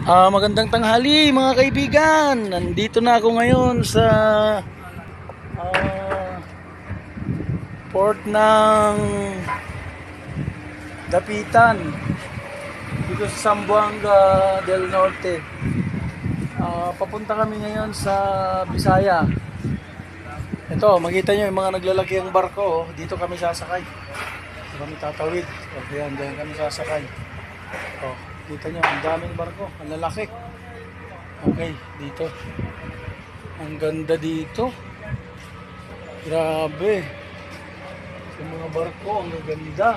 Magandang tanghali mga kaibigan. Nandito na ako ngayon sa port ng Dapitan dito sa Zamboanga del Norte. Papunta kami ngayon sa Bisaya. Ito, makita nyo yung mga naglalaki ang barko. Dito kami sasakay. Dito kami tatawid. Ayan, dyan kami sasakay. Kita nyo, ang daming barko. Ang lalaki. Okay, dito. Ang ganda dito. Grabe. Yung mga barko, ang ganda.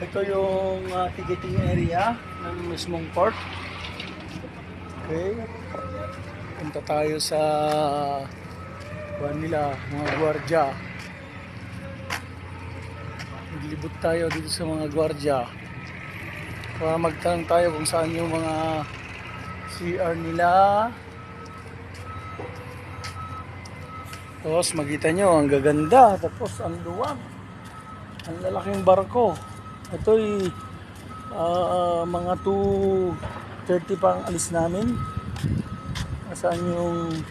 Ito yung ticketing area ng mismong port. Okay. Punta tayo sa kuwan nila, mga gwardya. Maglibot tayo dito sa mga gwardya. Para magtanong tayo kung saan yung mga CR nila. Tapos makita nyo, ang gaganda. Tapos ang luwag. Ang lalaking barko. Ito'y mga 2:30 pa ang alis namin. Saan yung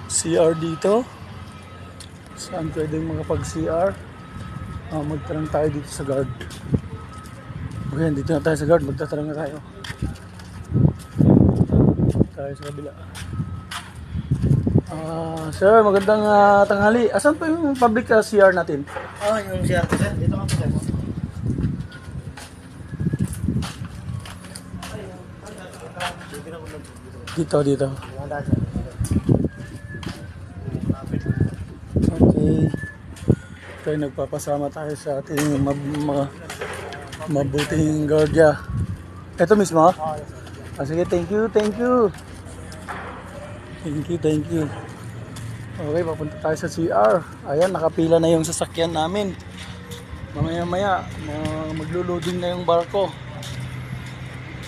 CR dito? Saan pwedeng makapag-CR? Magtanong tayo dito sa guard. Okay, dito na tayo sa guard. Magtatanong na tayo. Tayo sa kabila. Sir, magandang tanghali. Asan pa yung public CR natin? Yung CR ko, sir. Dito ka po, sir. Dito. Okay. Tayo nagpapasama tayo sa ating mabuting guardia. Ito mismo? Sige, thank you. Thank you. Okay, papunta tayo sa CR. Ayan, nakapila na yung sasakyan namin. Mamaya maglo-loading na yung barko.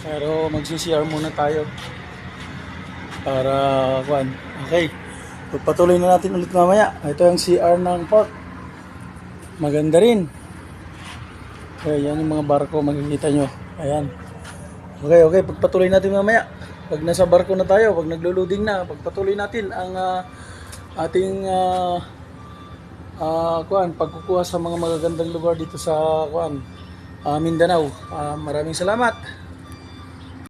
Pero magsi-CR muna tayo. Para kuan. Okay. Pagpatuloy na natin ulit mamaya. Ito yung CR ng port. Maganda rin. Okay, yan yung mga barko, makikita nyo. Ayan. Okay. Pagpatuloy natin mamaya. Pag nasa barko na tayo, pag naglo-loading na, pagpatuloy natin ang ating pagkukuha sa mga magagandang lugar dito sa Mindanao. Maraming salamat.